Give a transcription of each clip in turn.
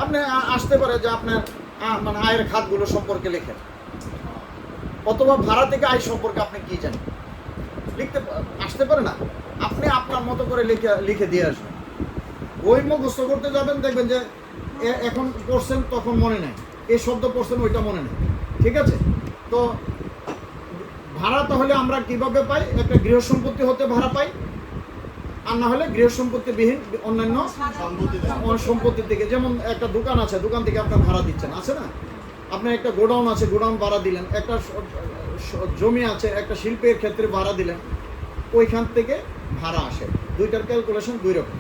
আপনি আসতে পারে যে আপনার মানে আয়ের খাতগুলো সম্পর্কে লেখেন, অথবা ভাড়া থেকে আয় সম্পর্কে আপনি কি জানেন লিখতে আসতে পারে না, আপনি আপনার মতো করে লিখে দিয়ে আসবেন। ওই মুখস্থ করতে যাবেন, দেখবেন যে এখন পড়ছেন তখন মনে নেই, এই শব্দ পড়ছেন ওইটা মনে নেই। ঠিক আছে? তো ভাড়া তাহলে আমরা কিভাবে পাই? একটা গৃহ সম্পত্তি হতে ভাড়া পাই, আর না হলে গৃহ সম্পত্তিবিহীন অন্যান্য সম্পত্তি থেকে। যেমন একটা দোকান আছে, দোকান থেকে আপনার ভাড়া দিচ্ছেন, আছে না? আপনার একটা গোডাউন আছে, গোডাউন ভাড়া দিলেন। একটা জমি আছে, একটা শিল্পের ক্ষেত্রে ভাড়া দিলেন, ওইখান থেকে ভাড়া আসে। দুইটার ক্যালকুলেশন দুই রকম।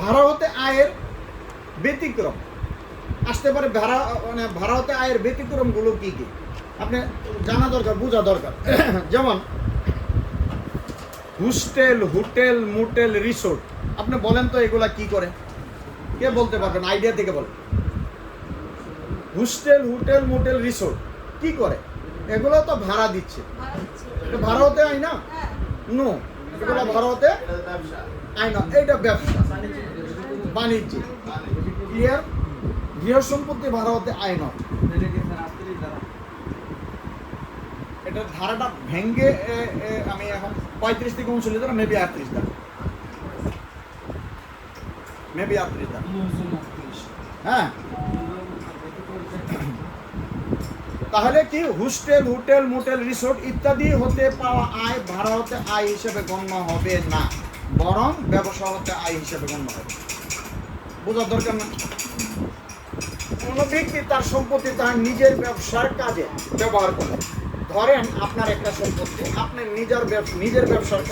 ভাড়া হতে আয়ের ব্যতিক্রম আসতে পারে। মানে ভাড়া হতে আয়ের ব্যতিক্রমগুলো কি কি আপনি জানা দরকার, বোঝা দরকার। যেমন হোস্টেল, হোটেল, মোটেল, রিসোর্ট। আপনি বলেন তো এগুলা কি করে? কে বলতে পারবেন? আইডিয়া থেকে বলেন। হোস্টেল, হোটেল, মোটেল, রিসোর্ট কি করে? এগুলো তো ভাড়া দিচ্ছে। ভাড়া হতে আয় না? নো, এগুলো ভাড়া হতে আয় না। এইটা ব্যবসা, বাণিজ্য। ক্লিয়ার? গৃহ সম্পত্তি ভাড়া হতে আয় নয়। এটা ধারাটা ভেঙ্গে আমি এখন 35 থেকে 39 দ্বারা মেবি 38 দ্বারা, মেবি 38 দ্বারা। হ্যাঁ, তাহলে কি হোস্টেল, হোটেল, মোটেল, রিসোর্ট ইত্যাদি হতে পাওয়া আয় ভাড়া হতে আয় হিসেবে গণ্য হবে না, বরং ব্যবসা হতে আয় হিসেবে গণ্য হবে। বোঝার দরকার না? কোনো ব্যক্তি তার সম্পত্তি তার নিজের ব্যবসার কাজে ব্যবহার করে। ধরেন আপনার একটা সম্পত্তি আপনি নিজের ব্যবসার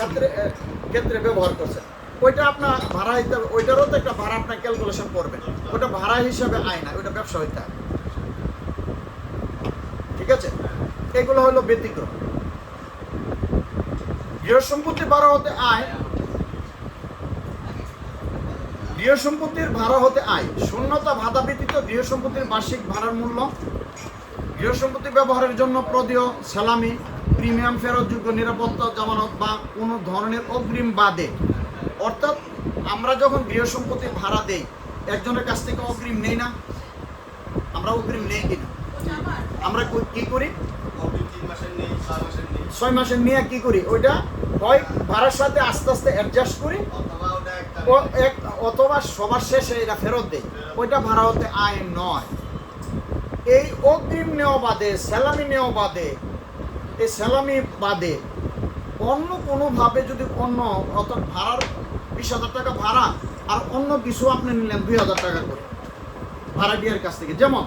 ক্ষেত্রে ব্যবহার করছেন, ওইটা আপনার ভাড়া হইতে হবে। ওইটারও তো একটা ভাড়া আপনার ক্যালকুলেশন করবেন। ওটা ভাড়া হিসাবে আয় না, ওইটা ব্যবসা হইতে হবে। ঠিক আছে? এগুলো হলো ব্যতিক্রম। গৃহ সম্পত্তি ভাড়া হতে আয়, গৃহ সম্পত্তির ভাড়া হতে আয় শূন্যতা ভাতা ব্যতীত গৃহ সম্পত্তির বার্ষিক ভাড়ার মূল্য, গৃহ সম্পত্তি ব্যবহারের জন্য প্রদেয়, সালামি, প্রিমিয়াম, ফেরতযোগ্য নিরাপত্তা, জামানত বা কোনো ধরনের অগ্রিম বাদে। অর্থাৎ আমরা যখন গৃহ সম্পত্তি ভাড়া দেই, একজনের কাছ থেকে অগ্রিম নেই না? আমরা অগ্রিম নেই কিনা? আমরা কি করি? 6 মাসের নিয়ে কি করি? ওইটা হয় ভাড়ার সাথে আস্তে আস্তে অ্যাডজাস্ট করি, অথবা সবার শেষে এটা ফেরত দেয়। ওইটা ভাড়া হতে আয় নয়। এই অগ্রিম নেওয়া বাদে, স্যালামি নেওয়া বাদে, এই স্যালামি বাদে অন্য কোনোভাবে যদি অন্য, অর্থাৎ ভাড়ার 20,000 টাকা ভাড়া আর অন্য কিছু আপনি নিলেন 2,000 টাকা করে ভাড়াটিয়ার কাছ থেকে, যেমন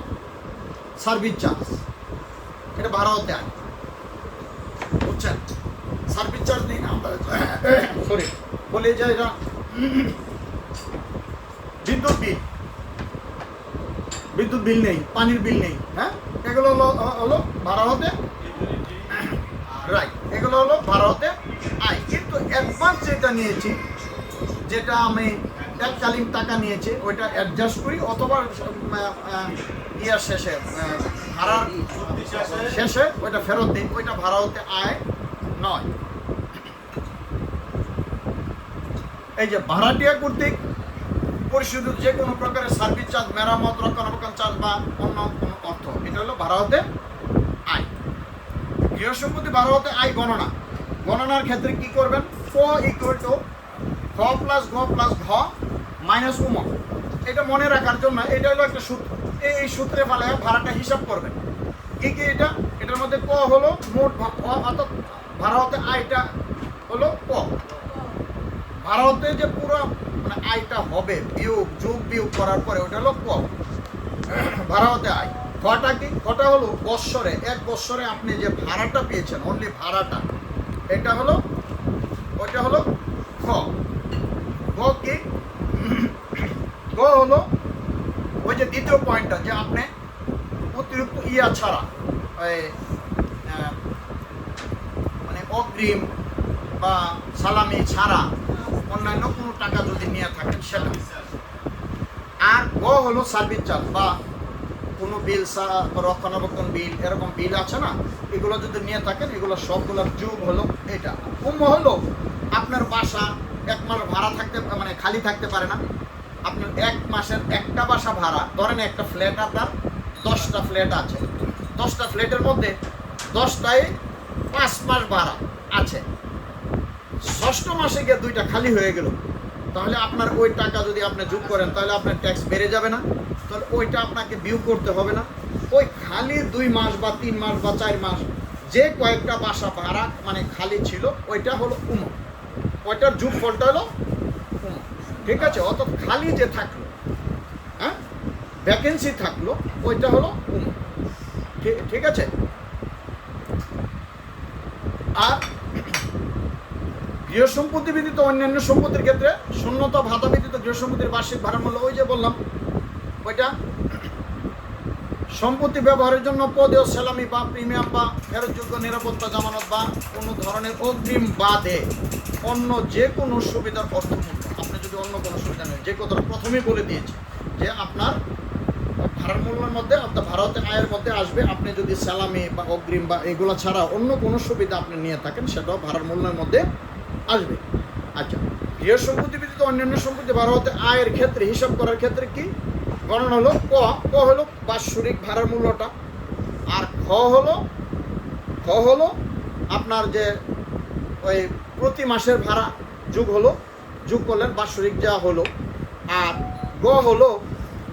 সার্ভিস চার্জ, এটা ভাড়া হতে আয়। বুঝছেন? সার্ভিস চার্জ নেই না আমরা, সরি বলে যে এটা বিদ্যুৎ বিল নেই, পানির বিল নেই। হ্যাঁ, এগুলো হলো ভাড়া হতে রাইট, এগুলো হলো ভাড়া হতে আয়। কিন্তু অ্যাডভান্স যেটা নিয়েছি, যেটা আমি এককালীন টাকা নিয়েছি, ওইটা অ্যাডজাস্ট করি, অথবা ইয়ার শেষে ভাড়ার শেষে ওইটা ফেরত দিই, ওইটা ভাড়া হতে আয় নয়। এই যে ভাড়াটিয়া কর্তৃক পরিশোধিত যে কোনো প্রকারের সার্ভিস চার্জ, মেরামত, রক্ষণাবেক্ষণ চার্জ বা অন্য কোনো অর্থ, এটা হলো ভাড়া হতে আয়। গৃহ সম্পত্তি ভাড়া হতে আয় গণনার ক্ষেত্রে কি করবেন? ক ইকুয়াল টু খ প্লাস ঘ প্লাস ঘ মাইনাস উম। এটা মনে রাখার জন্য এটা হলো একটা সূত্র। এই সূত্রে ফেলে ভাড়াটা হিসাব করবেন। কি কি এটা? এটার মধ্যে ক হলো মোট, অর্থাৎ ভাড়া হতে আয়টা হলো ক। ভাড়া হতে যে পুরো মানে আয়টা হবে যোগ বিয়োগ করার পরে, ওটা হলো ক, ভাড়া হতে আয়। খটা কি? খটা হলো বৎসরে, এক বৎসরে আপনি যে ভাড়াটা পেয়েছেন, অনলি ভাড়াটা, এটা হলো, ওইটা হলো খ। গ কি? গ হলো ওই যে দ্বিতীয় পয়েন্টটা, যে আপনি অতিরিক্ত ছাড়া, মানে অগ্রিম বা সালামি ছাড়া অন্যান্য কোনো টাকা যদি নিয়ে থাকেন সেটা। আর গ হলো সার্ভিস চার্জ বা কোনো বিল, রক্ষণাবেক্ষণ বিল, এরকম বিল আছে না, এগুলো যদি নিয়ে থাকেন, এগুলো সবগুলোর যোগ হলো এটা। উম হলো আপনার বাসা, এক মাস ভাড়া থাকতে মানে খালি থাকতে পারে না। আপনার এক মাসের একটা বাসা ভাড়া, ধরেন একটা ফ্ল্যাট আপনার 10টা ফ্ল্যাট আছে, 10টা ফ্ল্যাটের মধ্যে 10টায় 5 মাস ভাড়া আছে, ষষ্ঠ মাসে গিয়ে 2টা খালি হয়ে গেল, তাহলে আপনার ওই টাকা যদি আপনি যোগ করেন তাহলে আপনার ট্যাক্স বেড়ে যাবে না? তাহলে ওইটা আপনাকে বিউ করতে হবে না। ওই খালি 2 মাস বা 3 মাস বা 4 মাস যে কয়েকটা বাসা ভাড়া মানে খালি ছিল ওইটা হলো উমো, ওইটার যোগফলটা হলো উমো, ঠিক আছে? অর্থাৎ খালি যে থাকলো, হ্যাঁ, ভ্যাকেন্সি থাকলো, ওইটা হলো উমো, ঠিক আছে? আর গৃহ সম্পত্তি ব্যতীত অন্যান্য সম্পত্তির ক্ষেত্রে শূন্যতা ভাতা ব্যতীত গৃহ সম্পত্তির বার্ষিক ভাড়া মূল্য, ওই যে বললাম ওইটা সম্পত্তি ব্যবহারের জন্য পদেয় সেলামি বা প্রিমিয়াম বা ফেরতযোগ্য নিরাপত্তা জামানত বা কোনো ধরনের অগ্রিম বাদে অন্য যে কোনো সুবিধার অর্থমূল্য। আপনি যদি অন্য কোনো সুবিধা নেই, যে কথাটা প্রথমেই বলে দিয়েছি যে আপনার ভাড়ার মূল্যের মধ্যে আপনার ভারতে আয়ের মধ্যে আসবে, আপনি যদি সালামি বা অগ্রিম বা এগুলো ছাড়া অন্য কোনো সুবিধা আপনি নিয়ে থাকেন সেটাও ভাড়ার মূল্যের মধ্যে আসবে। আচ্ছা, গৃহ সম্পত্তি ব্যতীত অন্যান্য সম্পত্তি ভারতে আয়ের ক্ষেত্রে হিসাব করার ক্ষেত্রে কি গণনা হলো? ক হলো বাৎসরিক ভাড়ার মূল্যটা, আর খ হলো আপনার যে ওই প্রতি মাসের ভাড়া যোগ করলেন বাৎসরিক যা হলো, আর গ হলো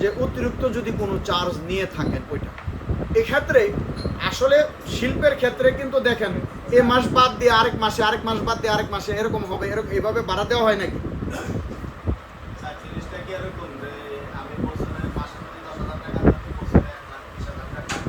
যে অতিরিক্ত যদি কোনো চার্জ নিয়ে থাকেন ওইটা। এক্ষেত্রে আসলে শিল্পের ক্ষেত্রে কিন্তু দেখেন এ মাস বাদ দিয়ে আরেক মাসে, আরেক মাস বাদ দিয়ে আরেক মাসে এরকম হবে, এরকম এভাবে বাড়া দেওয়া হয় নাকি?